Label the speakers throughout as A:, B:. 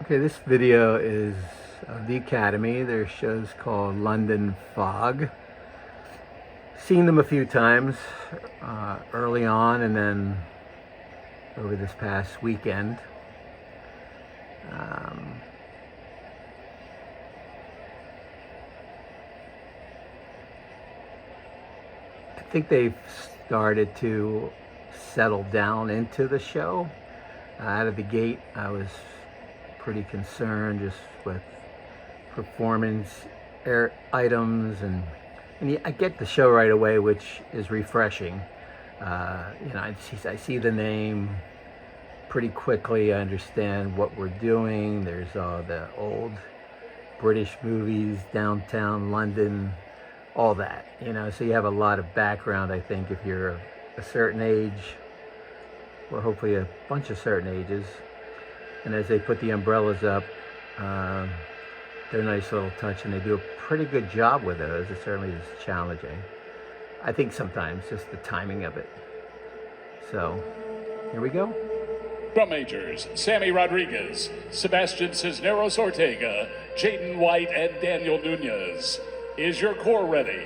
A: Okay, this video is of the Academy. Their show's called London Fog. Seen them a few times early on and then over this past weekend. I think they've started to settle down into the show. Out of the gate, I was pretty concerned just with performance items, and I get the show right away, which is refreshing. I see the name pretty quickly. I understand what we're doing. There's all the old British movies, downtown London, all that. So you have a lot of background, I think, if you're a certain age, or hopefully a bunch of certain ages. And as they put the umbrellas up, they're a nice little touch, and they do a pretty good job with those. It certainly is challenging. I think sometimes just the timing of it. So, here we go.
B: Drum majors, Sammy Rodriguez, Sebastian Cisneros Ortega, Jaden White, and Daniel Nunez. Is your corps ready?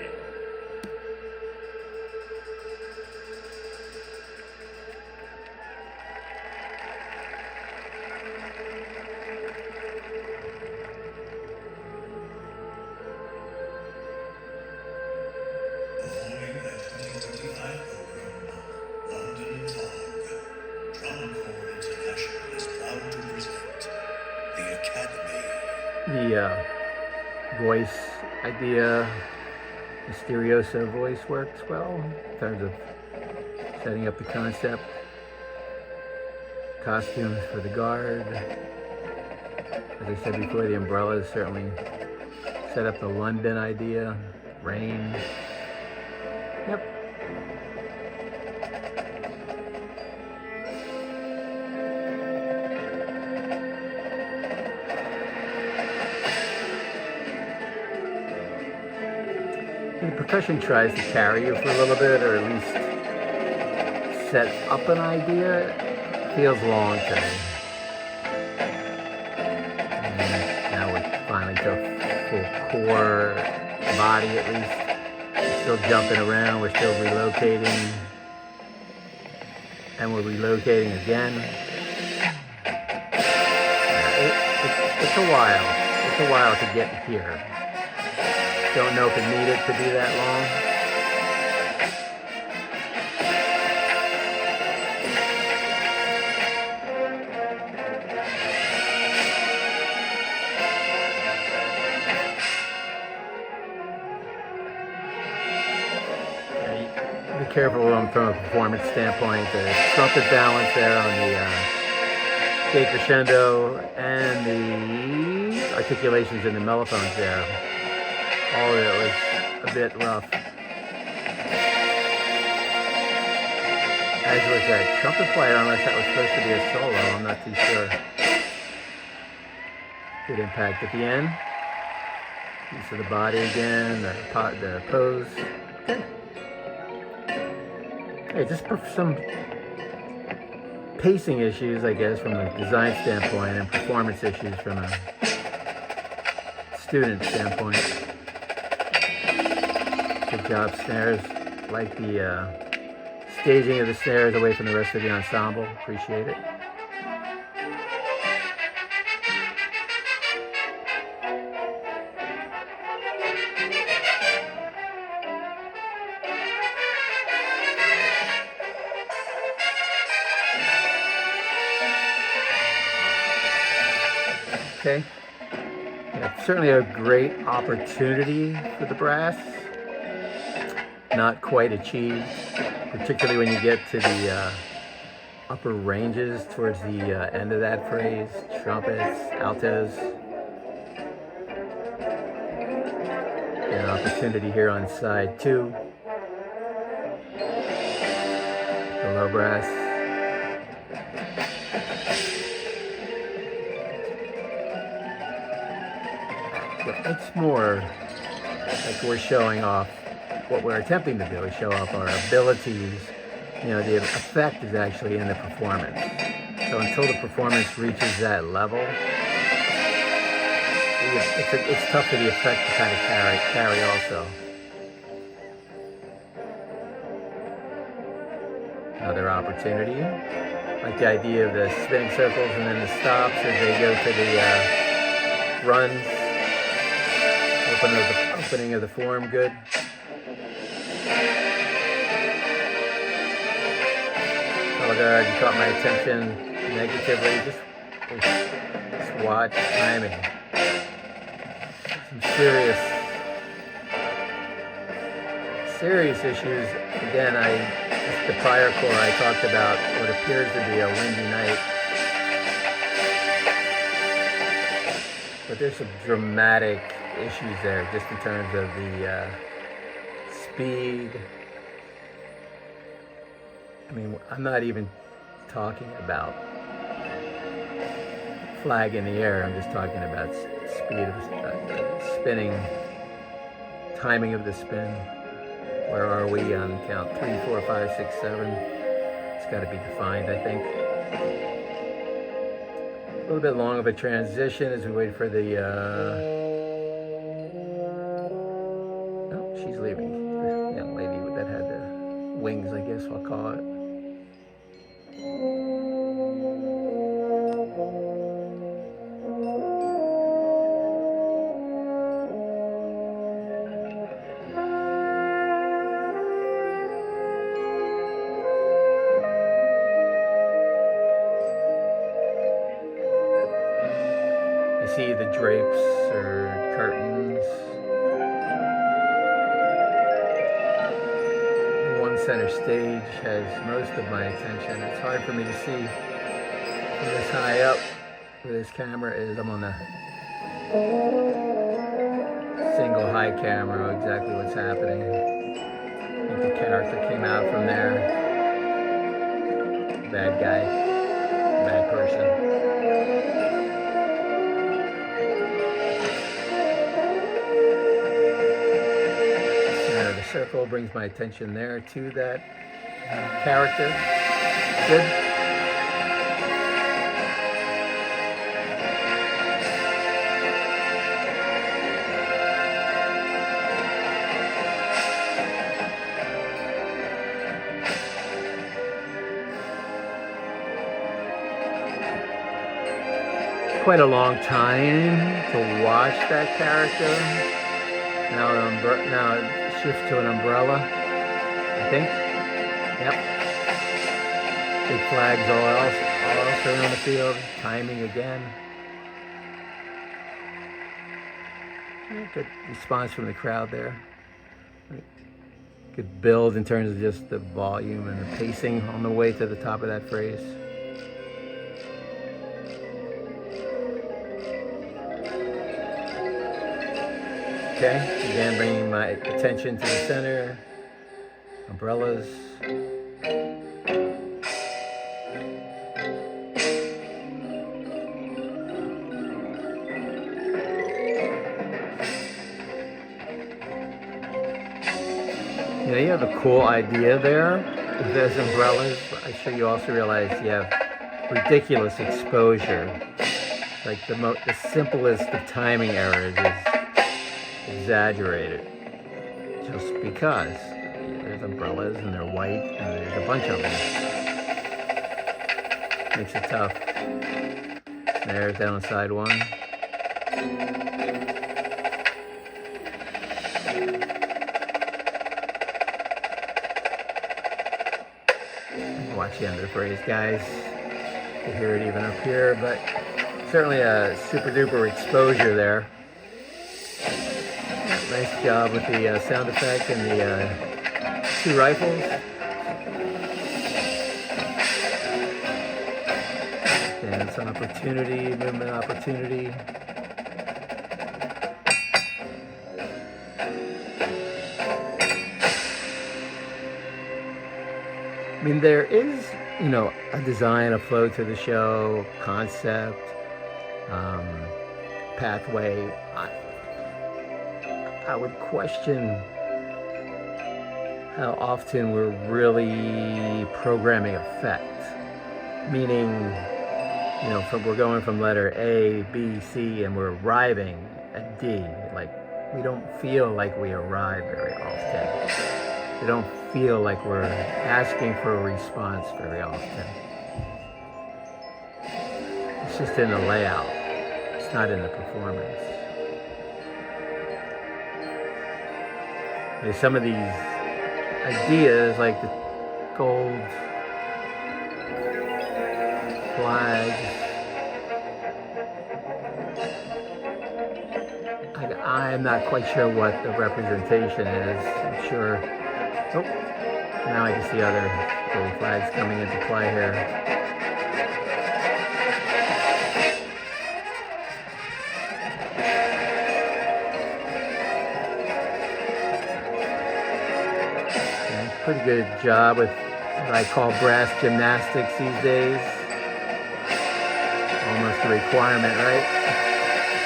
A: The voice idea, Mysterioso voice works well in terms of setting up the concept. Costumes for the guard. As I said before, the umbrellas certainly set up the London idea. Rain. Yep. The percussion tries to carry you for a little bit, or at least set up an idea. It feels long to me. And now we're finally to a full core body, at least. We're still jumping around, we're still relocating. And we're relocating again. It's a while. It's a while to get here. Don't know if it needed to be that long. Be careful from a performance standpoint. The trumpet balance there on the decrescendo and the articulations in the mellophones there. All of it was a bit rough. As was that trumpet player, unless that was supposed to be a solo, I'm not too sure. Good impact at the end. Use of the body again, the pose. Okay. Hey, just some pacing issues, I guess, from a design standpoint, and performance issues from a student standpoint. Good job, snares. Like the staging of the snares away from the rest of the ensemble. Appreciate it. Okay. Yeah, certainly a great opportunity for the brass. Not quite achieved, particularly when you get to the upper ranges towards the end of that phrase. Trumpets, altos. An opportunity here on side 2. The low brass. It's more like we're showing off what we're attempting to do, is show off our abilities. The effect is actually in the performance. So until the performance reaches that level, it's tough for the effect to kind of carry also. Another opportunity. Like the idea of the spinning circles and then the stops as they go to the runs. Opening of the form, good. Color guard, you caught my attention negatively. Just watch timing. Some serious issues. Again, the prior core I talked about what appears to be a windy night. But there's some dramatic issues there just in terms of the speed. I mean, I'm not even talking about flag in the air. I'm just talking about speed of spinning, timing of the spin. Where are we on count? 3, 4, 5, 6, 7. It's got to be defined, I think. A little bit long of a transition as we wait for the... Oh, she's leaving. The young lady that had the wings, I guess I'll call it. You see the drapes or curtains. One center stage has most of my attention. It's hard for me to see from this high up where this camera is. I'm on the single high camera, exactly what's happening. I think the character came out from there. Bad guy, bad person. Circle brings my attention there to that character. Good. Quite a long time to watch that character. Now shift to an umbrella, I think. Yep. Big flags all around the field. Timing again. Good response from the crowd there. Good build in terms of just the volume and the pacing on the way to the top of that phrase. Okay, again bringing my attention to the center, umbrellas. You know, you have a cool idea there with those umbrellas. I'm sure you also realize you have ridiculous exposure. Like the simplest of timing errors is exaggerated just because there's umbrellas and they're white and there's a bunch of them. Makes it tough. There's down on side one. Watch the end of the phrase, guys. You hear it even up here, but certainly a super duper exposure there. Nice job with the sound effect and the 2 rifles. And it's an opportunity, movement opportunity. I mean, there is, you know, a design, a flow to the show, concept, pathway. I would question how often we're really programming effect. Meaning, you know, we're going from letter A, B, C, and we're arriving a D. Like, we don't feel like we arrive very often. We don't feel like we're asking for a response very often. It's just in the layout. It's not in the performance. There's some of these ideas, like the gold flags. I'm not quite sure what the representation is. I'm sure. Oh, now I can see other gold flags coming into play here. Okay, pretty good job with what I call brass gymnastics these days. Almost a requirement, right?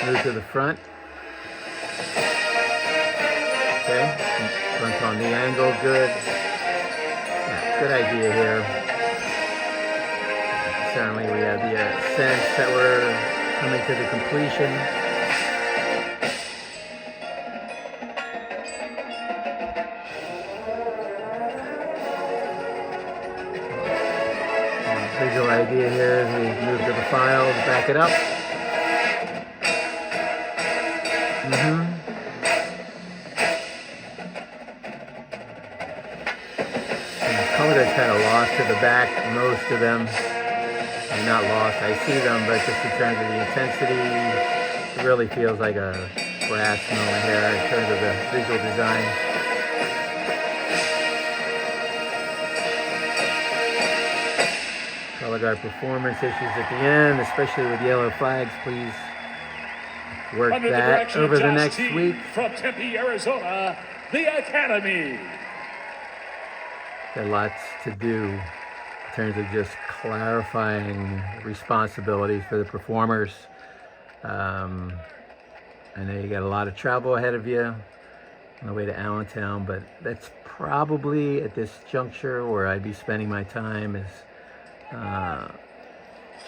A: Move to the front. Okay, front on the angle, good. Yeah, good idea here. Certainly we have the sense that we're coming to the completion. Visual idea here as we move to the file, back it up. Colors kind of lost to the back, most of them. I'm not lost, I see them, but just in terms of the intensity, it really feels like a brass moment here in terms of the visual design. Color guard performance issues at the end, especially with yellow flags. Please work that over the next week.
B: From Tempe, Arizona, the Academy.
A: Got lots to do in terms of just clarifying responsibilities for the performers. I know you got a lot of travel ahead of you on the way to Allentown, but that's probably at this juncture where I'd be spending my time is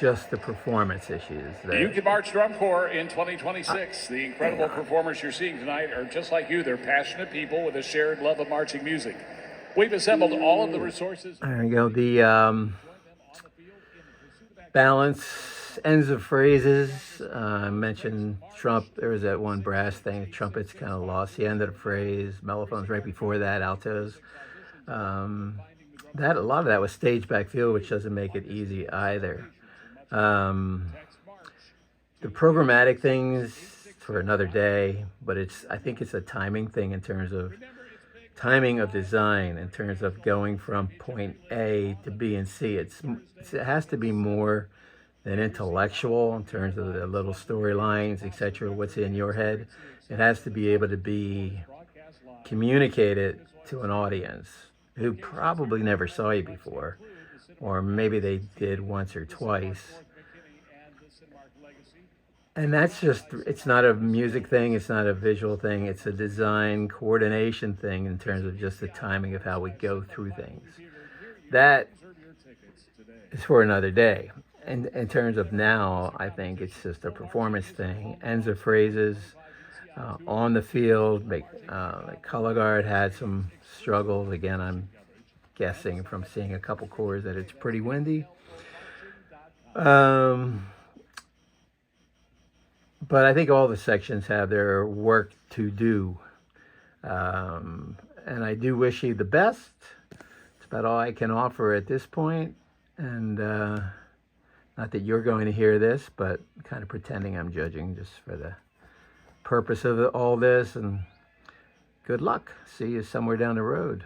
A: just the performance issues.
B: The You Can March Drum Corps in 2026. The incredible performers you're seeing tonight are just like you. They're passionate people with a shared love of marching music. We've assembled all of the resources.
A: There we go. The balance, ends of phrases. I mentioned trump. There was that one brass thing. Trumpets kind of lost the end of the phrase. Mellophones right before that. Altos. That a lot of that was stage back field, which doesn't make it easy either. The programmatic things for another day, but I think it's a timing thing in terms of timing of design, in terms of going from point A to B and C. It has to be more than intellectual in terms of the little storylines, etc., what's in your head. It has to be able to be communicated to an audience who probably never saw you before, or maybe they did once or twice. And that's just, it's not a music thing, it's not a visual thing, it's a design coordination thing in terms of just the timing of how we go through things. That is for another day. And in terms of now, I think it's just a performance thing. Ends of phrases on the field. The color guard had some struggles. Again, I'm guessing from seeing a couple corps that it's pretty windy. But I think all the sections have their work to do. And I do wish you the best. It's about all I can offer at this point. And not that you're going to hear this, but kind of pretending I'm judging just for the purpose of all this. And good luck. See you somewhere down the road.